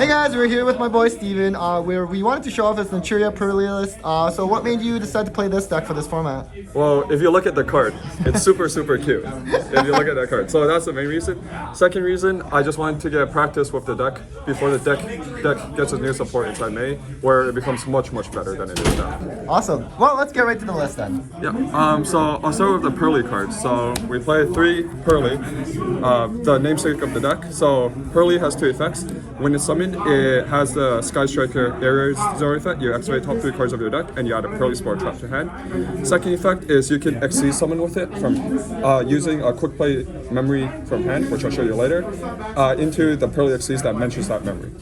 Hey guys, we're here with my boy Steven, where we wanted to show off his Naturia Purrely list. So what made you decide to play this deck for this format? Well, if you look at the card, it's super cute. If you look at that card. So that's the main reason. Second reason, I just wanted to get practice with the deck before the deck gets its new support inside May, where it becomes much better than it is now. Awesome. Well, let's get right to the list then. Yeah, so I'll start with the Purrely cards. So we play 3 Purrely, the namesake of the deck. So Purrely has 2 effects. When it's summoned, it has the Sky Striker Area Zero effect. You activate top 3 cards of your deck and you add a Purrely Spore trap to hand. Second effect is you can XYZ summon with it from using a quick play memory from hand, which I'll show you later, into the Purrely XYZ that mentions that memory.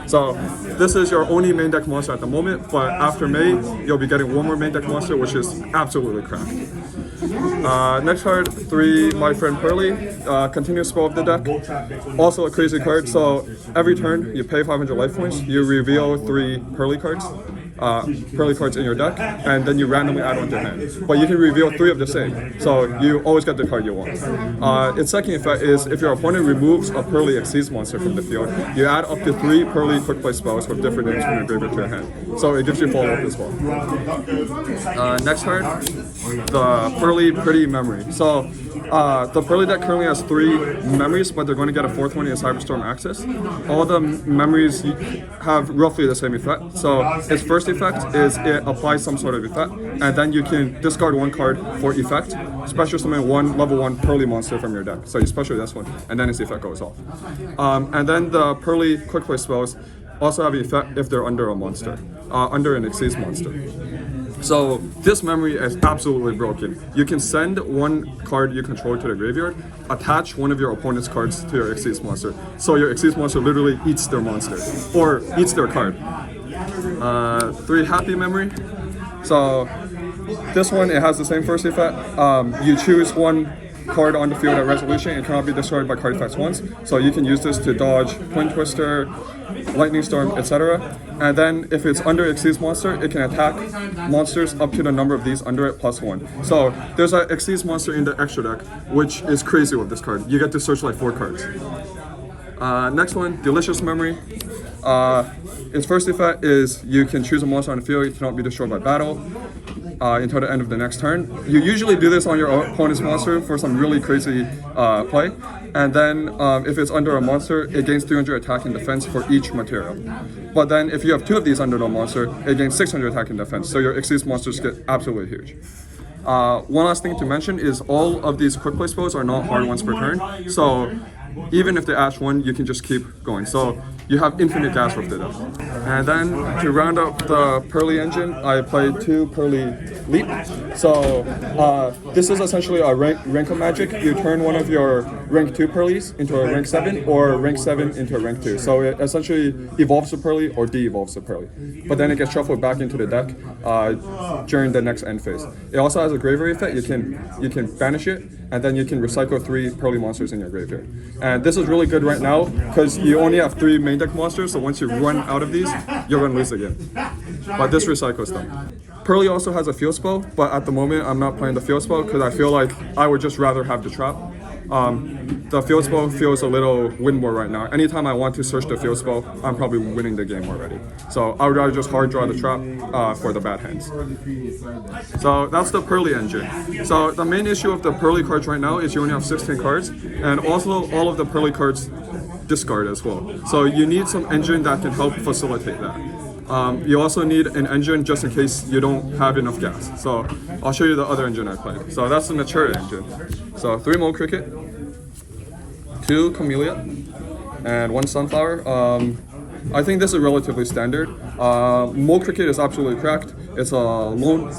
So this is your only main deck monster at the moment, but after May, you'll be getting one more main deck monster, which is absolutely cracked. Next card, 3 My Friend Purrely, continuous spell of the deck. Also a crazy card, so every turn you pay 500 life points, you reveal 3 Purrely cards in your deck, and then you randomly add one to hand. But you can reveal 3 of the same, so you always get the card you want. Its second effect is if your opponent removes a Purrely XYZ monster from the field, you add up to 3 Purrely quick play spells with different names from your graveyard to your hand. So it gives you follow-up as well. Next card, the Purrely Pretty Memory. So the Purrely deck currently has 3 memories, but they're going to get a 4th one in Cyberstorm Access. All the memories have roughly the same effect. So its first effect is it applies some sort of effect, and then you can discard 1 card for effect, special summon 1 level 1 Purrely monster from your deck. So you special this one, and then its effect goes off. And then the Purrely quick play spells also have effect if they're under a monster, under an XYZ monster. So this memory is absolutely broken. You can send 1 card you control to the graveyard, attach one of your opponent's cards to your XYZ monster. So your XYZ monster literally eats their monster, or eats their card. 3 Happy Memory. So this one, it has the same first effect. You choose 1 card on the field at resolution. It cannot be destroyed by card effects once. So you can use this to dodge Twin Twister, Lightning Storm, etc. And then if it's under XYZ monster, it can attack monsters up to the number of these under it plus 1. So there's an XYZ monster in the extra deck, which is crazy with this card. You get to search like 4 cards. Next one, Delicious Memory. Its first effect is you can choose a monster on the field. It cannot be destroyed by battle until the end of the next turn. You usually do this on your opponent's monster for some really crazy play. And then if it's under a monster, it gains 300 attack and defense for each material. But then if you have 2 of these under the monster, it gains 600 attack and defense. So your XYZ monsters get absolutely huge. One last thing to mention is all of these quick play spells are not hard ones per turn. So even if they ash 1, you can just keep going. So you have infinite gas with it. And then to round up the Purrely engine, I played 2 Purrely Leap. So this is essentially a rank of magic. You turn one of your rank 2 Purrelys into a rank 7, or rank 7 into a rank 2. So it essentially evolves the Purrely or de-evolves the Purrely. But then it gets shuffled back into the deck during the next end phase. It also has a graveyard effect. You can banish it, and then you can recycle 3 Purrely monsters in your graveyard. And this is really good right now because you only have 3 main deck monsters, so once you run out of these, you're going to lose again. But this recycles them. Purrely also has a field spell, but at the moment I'm not playing the field spell because I feel like I would just rather have the trap. The field spell feels a little win more right now. Anytime I want to search the field spell, I'm probably winning the game already. So I would rather just hard draw the trap for the bad hands. So that's the Purrely engine. So the main issue of the Purrely cards right now is you only have 16 cards, and also all of the Purrely cards discard as well. So you need some engine that can help facilitate that. You also need an engine just in case you don't have enough gas. So I'll show you the other engine I played. So that's the Naturia engine. So 3 Mole Cricket, 2 Camellia, and 1 Sunflower. I think this is relatively standard. Mole Cricket is absolutely cracked. It's a lone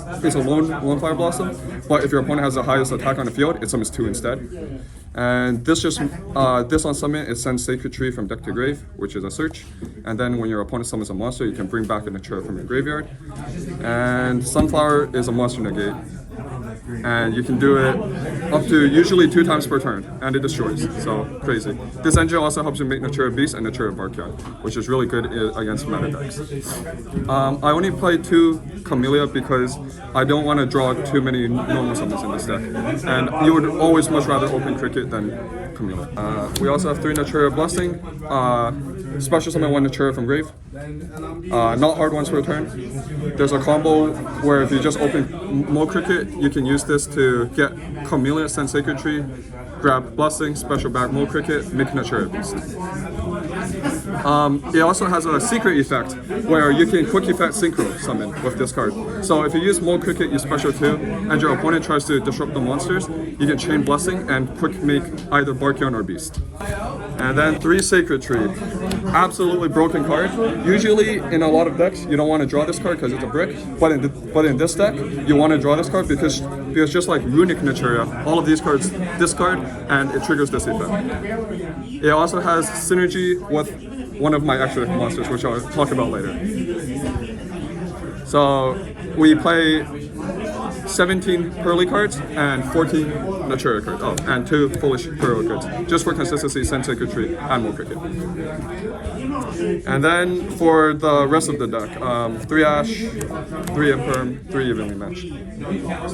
Fire Blossom, but if your opponent has the highest attack on the field, it summons 2 instead. And this on summon, it sends Sacred Tree from deck to grave, which is a search. And then when your opponent summons a monster, you can bring back a Naturia from your graveyard. And Sunflower is a monster negate. And you can do it up to usually 2 times per turn, and it destroys, so crazy. This engine also helps you make Naturia Beast and Naturia Barkyard, which is really good against meta decks. I only played 2 Camellia because I don't want to draw too many normal summons in this deck, and you would always much rather open Cricket than Camellia. We also have 3 Naturia Blessing. special summon one Naturia from grave. Not hard ones to return. There's a combo where if you just open Mo Cricket, you can use this to get Chameleon, send Sacred Tree, grab Blessing, special back Mo Cricket, make Naturia Beast. It also has a secret effect where you can quick effect synchro summon with this card. So if you use Mo Cricket, you special 2, and your opponent tries to disrupt the monsters, you can chain Blessing and quick make either Barkion or Beast. And then 3 Sacred Tree. Absolutely broken card. Usually in a lot of decks, you don't want to draw this card because it's a brick, but in this deck, you want to draw this card because just like Runic Naturia, all of these cards discard and it triggers this effect. It also has synergy with one of my extra monsters, which I'll talk about later. So we play 17 Purrely cards and 14 Naturia cards. Oh, and 2 Foolish Purrely cards. Just for consistency, send Sacred Tree and Mo Cricket. And then for the rest of the deck, 3 Ash, 3 Imperm, 3 evenly matched.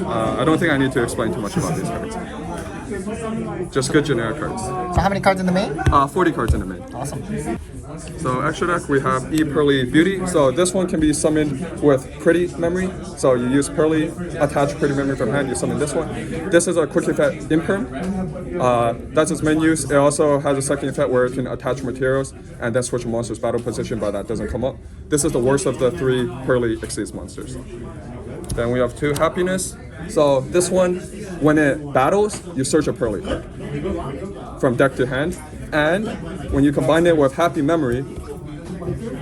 I don't think I need to explain too much about these cards. Just good generic cards. So how many cards in the main? 40 cards in the main. Awesome. So extra deck, we have Purrely Beauty. So this one can be summoned with Pretty Memory. So you use Purrely, attach Pretty Memory from hand, you summon this one. This is a quick effect Imperm. That's its main use. It also has a second effect where it can attach materials and then switch a monster's battle position, but that doesn't come up. This is the worst of the 3 Purrely Exceeds monsters. Then we have 2 Happiness. So this one, when it battles, you search a Purrely card from deck to hand. And when you combine it with Happy Memory,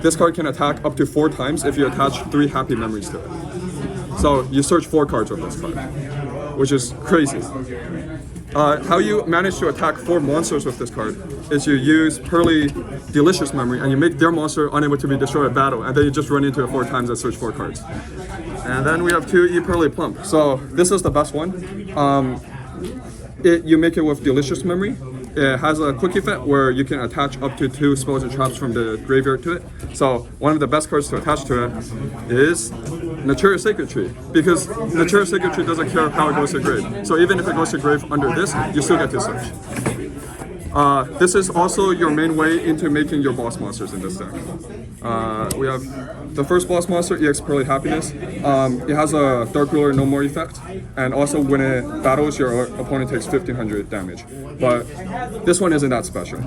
this card can attack up to 4 times if you attach 3 Happy Memories to it. So you search 4 cards with this card, which is crazy. How you manage to attack 4 monsters with this card is you use Purrely Delicious Memory and you make their monster unable to be destroyed at battle, and then you just run into it 4 times and search 4 cards. And then we have 2 Purrely Plump. So this is the best one. You make it with Delicious Memory. It has a quick effect where you can attach up to 2 spells and traps from the graveyard to it. So one of the best cards to attach to it is Naturia Sacred Tree, because Naturia Sacred Tree doesn't care how it goes to grave. So even if it goes to grave under this, you still get to search. This is also your main way into making your boss monsters in this deck. We have the first boss monster, EX Purrely Happiness. It has a Dark Ruler No More effect, and also when it battles, your opponent takes 1500 damage. But this one isn't that special.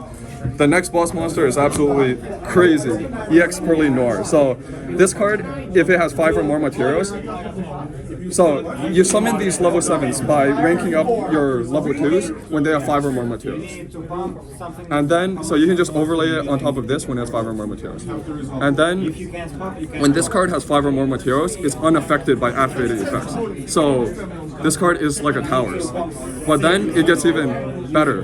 The next boss monster is absolutely crazy, EX Purrely Noir. So this card, if it has 5 or more materials, so you summon these level 7s by ranking up your level 2s when they have 5 or more materials. And then, so you can just overlay it on top of this when it has 5 or more materials. And then, when this card has 5 or more materials, it's unaffected by activated effects. So this card is like a Towers. But then it gets even better.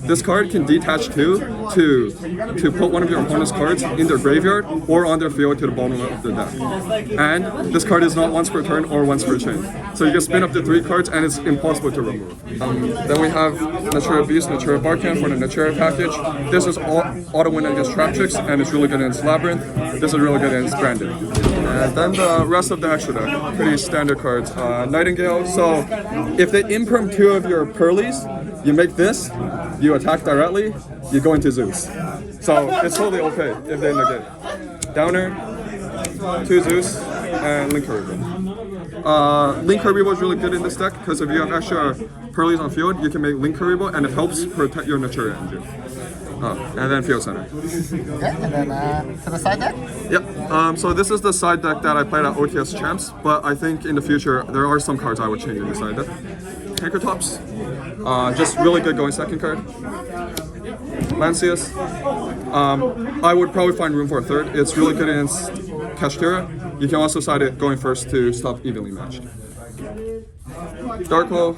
This card can detach 2 to put one of your opponent's cards in their graveyard or on their field to the bottom of the deck. And this card is not once per turn or once per chain. So you can spin up to 3 cards and it's impossible to remove. Then we have Naturia Beast, Naturia Barkion for the Naturia package. This is auto win against Trap Tricks and it's really good against Labyrinth. This is really good against Branded. And then the rest of the extra deck, pretty standard cards. Nightingale, so if they imperm 2 of your Purrelys, you make this, you attack directly, you go into Zeus. So it's totally okay if they negate. Downer, 2 Zeus, and Link Haribo. Link Haribo is really good in this deck because if you have extra Purrelys on field, you can make Link Haribo and it helps protect your Naturia engine. And then Field Center. Okay, and then to the side deck? Yep. So this is the side deck that I played at OTS Champs, but I think in the future there are some cards I would change in the side deck. Anchor Tops. Just really good going second card. Lancius. I would probably find room for a third. It's really good against Kashtira. You can also side it going first to stop evenly matched. Darklo.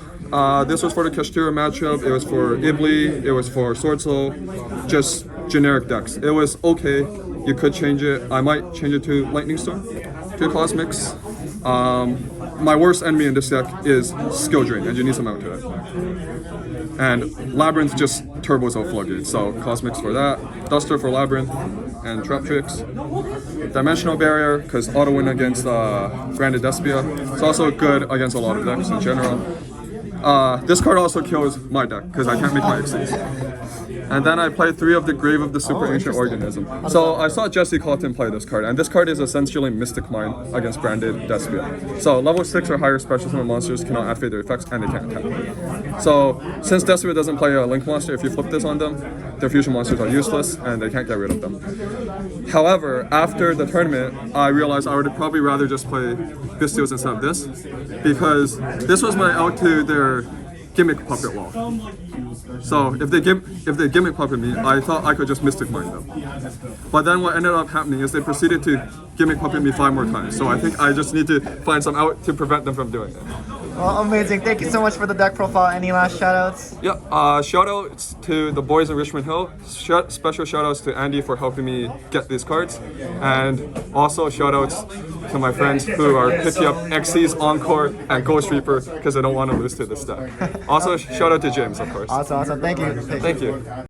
This was for the Kashtira matchup. It was for Ibli. It was for Sword Soul. Just generic decks. It was okay. You could change it. I might change it to Lightning Storm. 2 Cosmics. My worst enemy in this deck is Skill Drain, and you need some out to it. And Labyrinth just turbos out Floodgate, so Cosmics for that, Duster for Labyrinth, and Trap Tricks. Dimensional Barrier, because auto win against Branded Despia. It's also good against a lot of decks in general. This card also kills my deck, because I can't make my Xyz. And then I played 3 of the Grave of the Super Ancient interesting. Organism. So I saw Jesse Colton play this card, and this card is essentially Mystic Mine against branded Despia. So level 6 or higher special summon monsters cannot activate their effects, and they can't attack. So since Despia doesn't play a Link monster, if you flip this on them, their fusion monsters are useless, and they can't get rid of them. However, after the tournament, I realized I would probably rather just play Bystials instead of this, because this was my out to their gimmick puppet wall. So if they gimmick puppet me, I thought I could just Mystic Mine them. But then what ended up happening is they proceeded to gimmick puppet me 5 more times. So I think I just need to find some out to prevent them from doing it. Well, amazing. Thank you so much for the deck profile. Any last shoutouts? Yeah, shout outs to the boys in Richmond Hill. Special shout outs to Andy for helping me get these cards. And also shout outs to my friends who are picking up Xyz, Encore, and Ghost Reaper because I don't want to lose to this deck. Also, shout out to James, of course. Awesome. Thank you. Thank you.